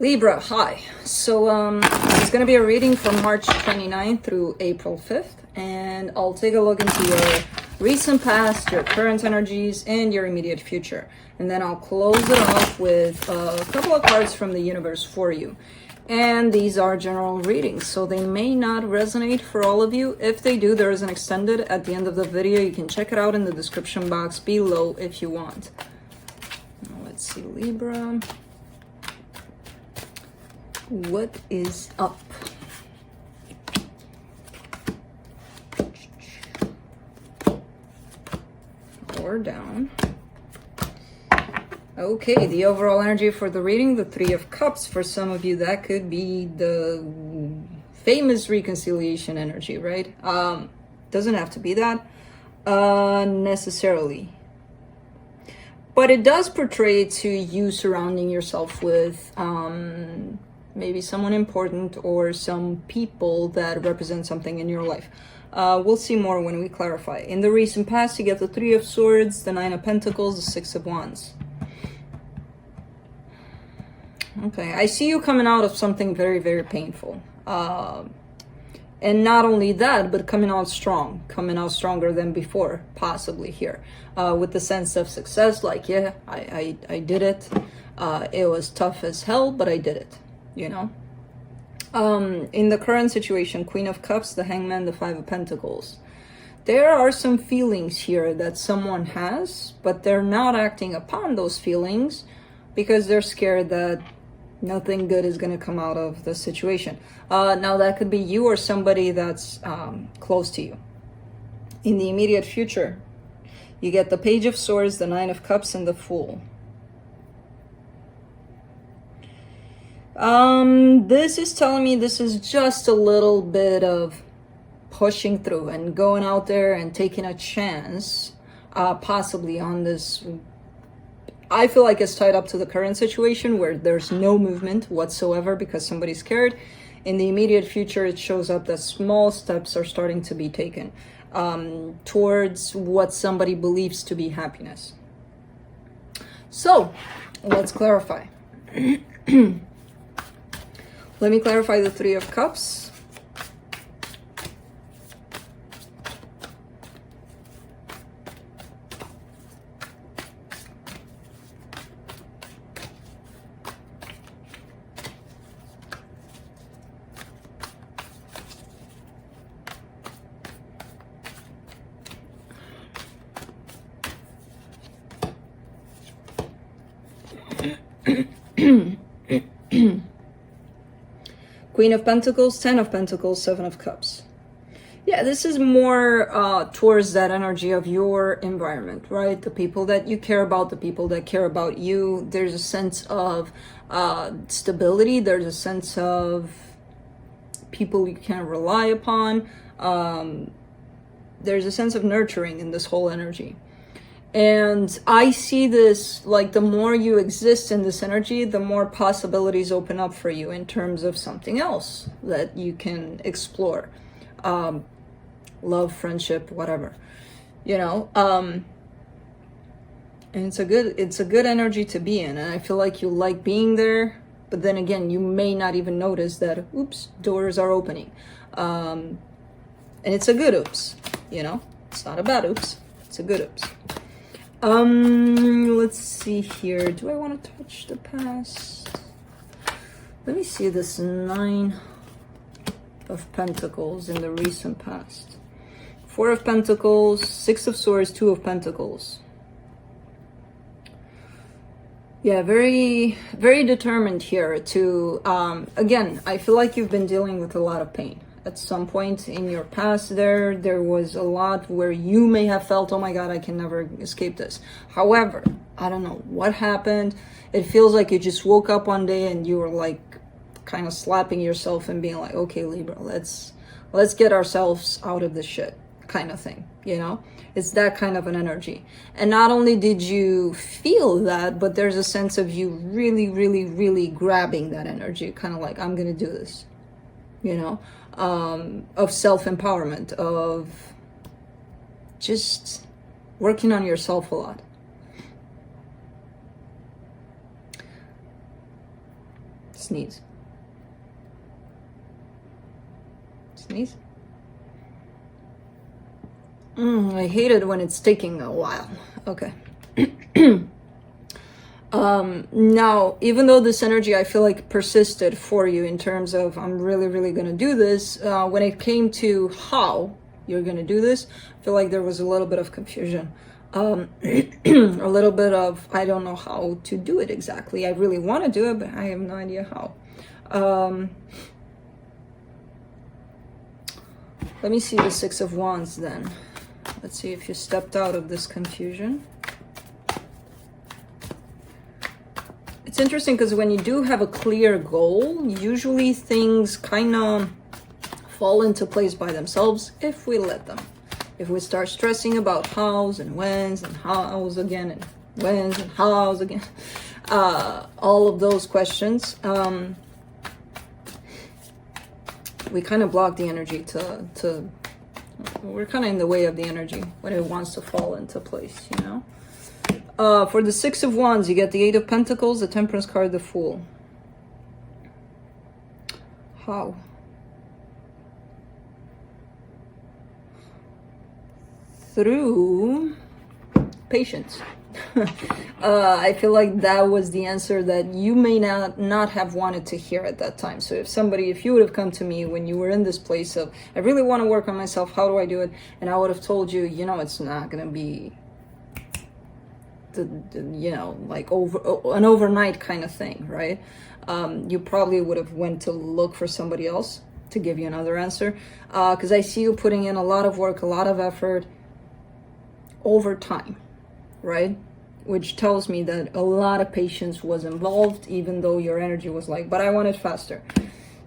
Libra, hi. So it's going to be a reading from March 29th through April 5th, and I'll take a look into your recent past, your current energies, and your immediate future. And then I'll close it off with a couple of cards from the universe for you. And these are general readings, so they may not resonate for all of you. If they do, there is an extended at the end of the video. You can check it out in the description box below if you want. Now, let's see, Libra. What is up? Or down. Okay, the overall energy for the reading, the Three of Cups. For some of you, that could be the famous reconciliation energy, right? Doesn't have to be that necessarily. But it does portray to you surrounding yourself with maybe someone important or some people that represent something in your life. We'll see more when we clarify. In the recent past, you get the Three of Swords, the Nine of Pentacles, the Six of Wands. Okay, I see you coming out of something very, very painful. And not only that, but coming out strong, coming out stronger than before, possibly here. With the sense of success, like, yeah, I did it. It was tough as hell, but I did it, you know? In the current situation, Queen of Cups, the Hangman, the Five of Pentacles. There are some feelings here that someone has, but they're not acting upon those feelings because they're scared that nothing good is going to come out of the situation. Now, that could be you or somebody that's close to you. In the immediate future, you get the Page of Swords, the Nine of Cups, and the Fool. This is telling me this is just a little bit of pushing through and going out there and taking a chance, possibly on this. I feel like it's tied up to the current situation where there's no movement whatsoever because somebody's scared. In the immediate future, it shows up that small steps are starting to be taken towards what somebody believes to be happiness. So, let's clarify. Let me clarify the Three of Cups. Queen of Pentacles, Ten of Pentacles, Seven of Cups. Yeah, this is more towards that energy of your environment, right? The people that you care about, the people that care about you. There's a sense of stability. There's a sense of people you can rely upon. There's a sense of nurturing in this whole energy. And I see this, like, the more you exist in this energy, the more possibilities open up for you in terms of something else that you can explore. Love, friendship, whatever, you know. And it's a good energy to be in. And I feel like you like being there, but then again, you may not even notice that, oops, doors are opening. And it's a good oops, you know. It's not a bad oops, it's a good oops. Let's see here. Do I want to touch the past? Let me see this Nine of Pentacles in the recent past. Four of Pentacles, Six of Swords, Two of Pentacles. Yeah, very, very determined here to, again, I feel like you've been dealing with a lot of pain. At some point in your past there was a lot where you may have felt, oh my God, I can never escape this. However, I don't know what happened. It feels like you just woke up one day and you were like kind of slapping yourself and being like, okay, Libra, let's get ourselves out of this shit kind of thing, you know? It's that kind of an energy. And not only did you feel that, but there's a sense of you really, really, really grabbing that energy, kind of like, I'm gonna do this, you know? Of self-empowerment, of just working on yourself a lot. Sneeze. Sneeze. I hate it when it's taking a while. Okay. Now, even though this energy I feel like persisted for you in terms of I'm really, really going to do this, when it came to how you're going to do this, I feel like there was a little bit of confusion. A little bit of, I don't know how to do it exactly. I really want to do it, but I have no idea how. Let me see the Six of Wands then. Let's see if you stepped out of this confusion. It's interesting because when you do have a clear goal, usually things kind of fall into place by themselves if we let them. If we start stressing about hows and whens and hows again and whens and hows again, all of those questions, we kind of block the energy we're kind of in the way of the energy when it wants to fall into place, you know? For the Six of Wands, you get the Eight of Pentacles, the Temperance card, the Fool. How? Through patience. I feel like that was the answer that you may not have wanted to hear at that time. So if you would have come to me when you were in this place of, I really want to work on myself, how do I do it? And I would have told you, you know, it's not going to be, you know, like an overnight kind of thing, right? You probably would have went to look for somebody else to give you another answer. Because I see you putting in a lot of work, a lot of effort over time, right? Which tells me that a lot of patience was involved, even though your energy was like, but I want it faster.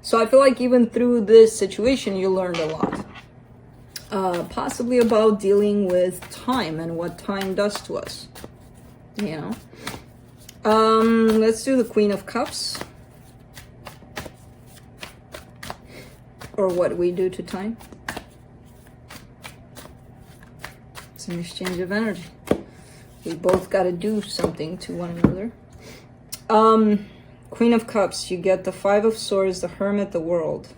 So I feel like even through this situation, you learned a lot. Possibly about dealing with time and what time does to us, you know. Let's do the Queen of Cups. Or what we do to time. It's an exchange of energy. We both got to do something to one another. Queen of Cups, you get the Five of Swords, the Hermit, the World.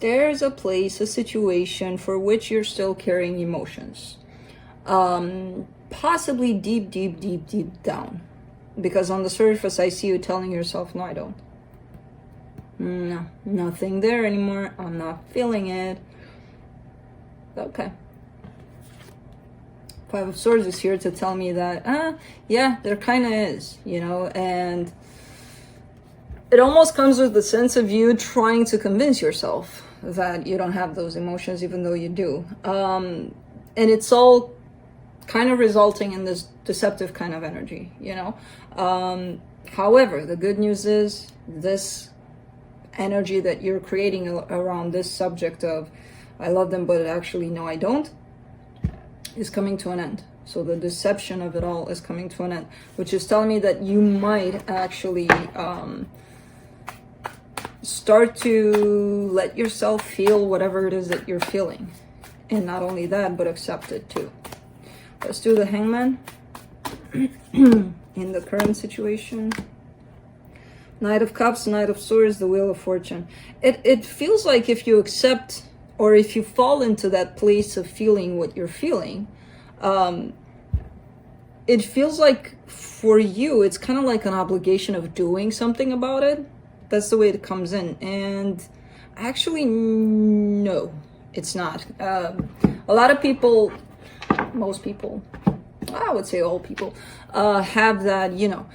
There's a place, a situation for which you're still carrying emotions. Possibly deep, deep, deep, deep down. Because on the surface, I see you telling yourself, no, I don't. No, nothing there anymore. I'm not feeling it. Okay. Five of Swords is here to tell me that, yeah, there kind of is, you know, and it almost comes with the sense of you trying to convince yourself that you don't have those emotions, even though you do. And it's all kind of resulting in this deceptive kind of energy, you know. However, the good news is this energy that you're creating around this subject of I love them, but actually, no, I don't, is coming to an end. So the deception of it all is coming to an end, which is telling me that you might actually start to let yourself feel whatever it is that you're feeling. And not only that, but accept it too. Let's do the Hangman in the current situation. Knight of Cups, Knight of Swords, the Wheel of Fortune. It feels like if you accept, or if you fall into that place of feeling what you're feeling, it feels like for you, it's kind of like an obligation of doing something about it. That's the way it comes in. And actually, no, it's not. A lot of people, most people, I would say all people, have that, you know,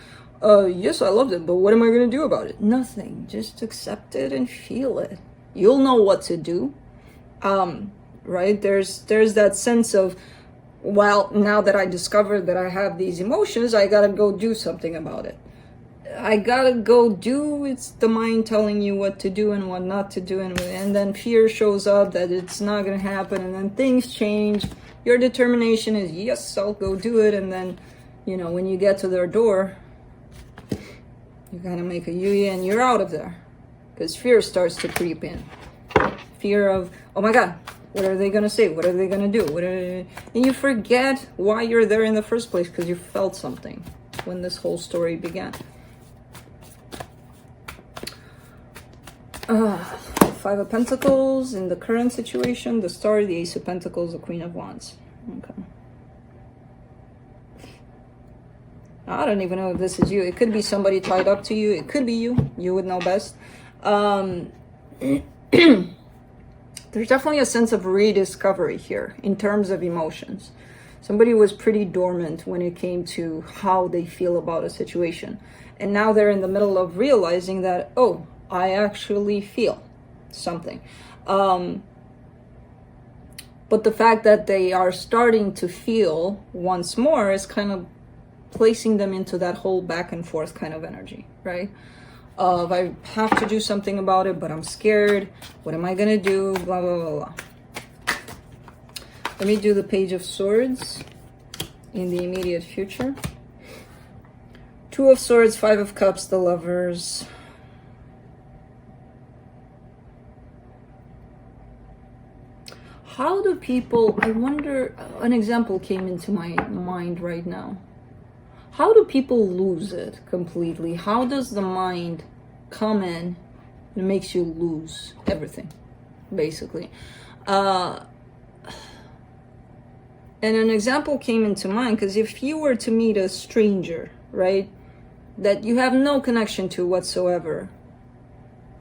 yes, I loved it, but what am I going to do about it? Nothing. Just accept it and feel it. You'll know what to do. Right? There's that sense of, well, now that I discovered that I have these emotions, I gotta go do something about it. I gotta go do, it's the mind telling you what to do and what not to do, and then fear shows up that it's not gonna happen, and then things change. Your determination is, yes, I'll go do it, and then, you know, when you get to their door, you gotta make a U and you're out of there. Because fear starts to creep in. Fear of, oh my God, What are they going to say? What are they going to do? And you forget why you're there in the first place because you felt something when this whole story began. Five of Pentacles in the current situation, the Star, the Ace of Pentacles, the Queen of Wands. Okay. I don't even know if this is you. It could be somebody tied up to you. It could be you. You would know best. There's definitely a sense of rediscovery here in terms of emotions. Somebody was pretty dormant when it came to how they feel about a situation. And now they're in the middle of realizing that, oh, I actually feel something. But the fact that they are starting to feel once more is kind of placing them into that whole back and forth kind of energy, right? Of I have to do something about it, but I'm scared. What am I gonna do? Blah, blah, blah, blah. Let me do the Page of Swords in the immediate future. Two of Swords, Five of Cups, the Lovers. How do people, I wonder, an example came into my mind right now. How do people lose it completely? How does the mind come in and makes you lose everything, basically? And an example came into mind because if you were to meet a stranger, right, that you have no connection to whatsoever,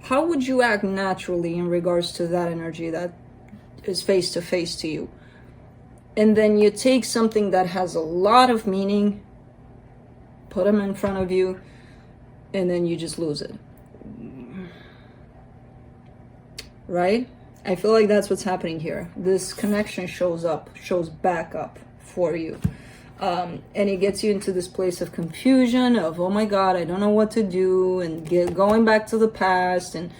how would you act naturally in regards to that energy that is face to face to you? And then you take something that has a lot of meaning, put them in front of you, and then you just lose it. Right? I feel like that's what's happening here. This connection shows back up for you. And it gets you into this place of confusion, of, oh my God, I don't know what to do, and going back to the past, and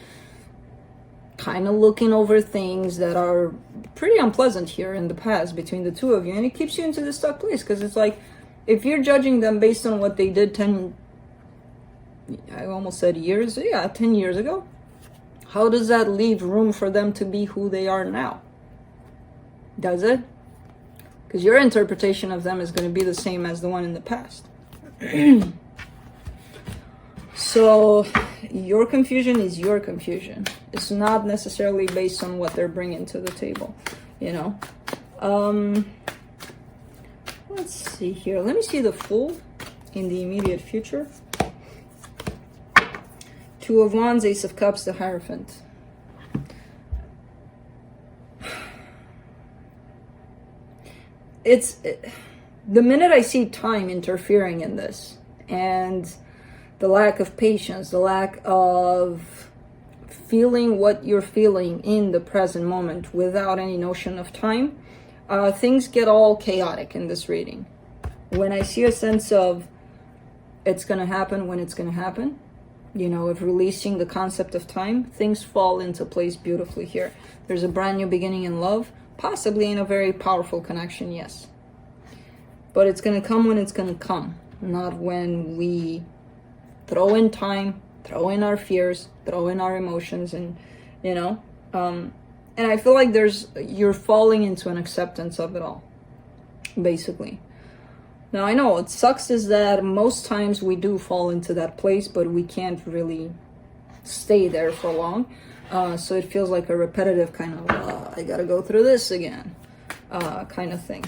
kind of looking over things that are pretty unpleasant here in the past between the two of you. And it keeps you into this stuck place, because it's like, if you're judging them based on what they did 10 years ago, how does that leave room for them to be who they are now? Does it? Because your interpretation of them is going to be the same as the one in the past. So your confusion is your confusion. It's not necessarily based on what they're bringing to the table, you know? Let's see here. Let me see the Fool in the immediate future. Two of Wands, Ace of Cups, the Hierophant. The minute I see time interfering in this, and the lack of patience, the lack of feeling what you're feeling in the present moment without any notion of time, things get all chaotic in this reading. When I see a sense of it's going to happen when it's going to happen, you know, of releasing the concept of time, things fall into place beautifully here. There's a brand new beginning in love, possibly in a very powerful connection, yes. But it's going to come when it's going to come, not when we throw in time, throw in our fears, throw in our emotions, and, you know, and I feel like you're falling into an acceptance of it all, basically. Now, I know what sucks is that most times we do fall into that place, but we can't really stay there for long. So it feels like a repetitive kind of, I gotta go through this again, kind of thing.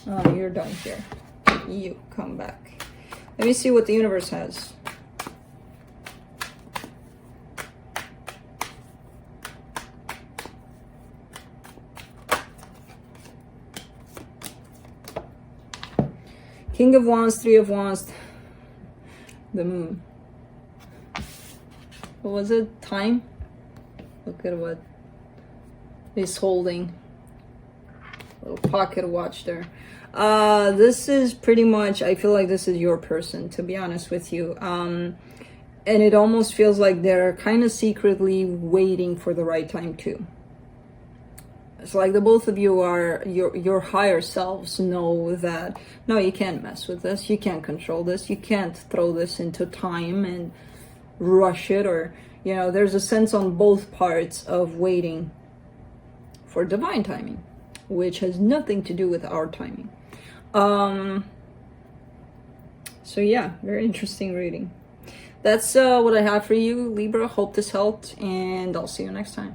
You're done here. You come back. Let me see what the universe has. King of Wands, Three of Wands, the Moon. What was it? Time? Look at what he's holding. Little pocket watch there. This is pretty much, I feel like this is your person, to be honest with you. And it almost feels like they're kind of secretly waiting for the right time too. It's like the both of you are, your higher selves know that, no, you can't mess with this. You can't control this. You can't throw this into time and rush it, or, you know, there's a sense on both parts of waiting for divine timing, which has nothing to do with our timing. So yeah, very interesting reading. That's what I have for you, Libra. Hope this helped, and I'll see you next time.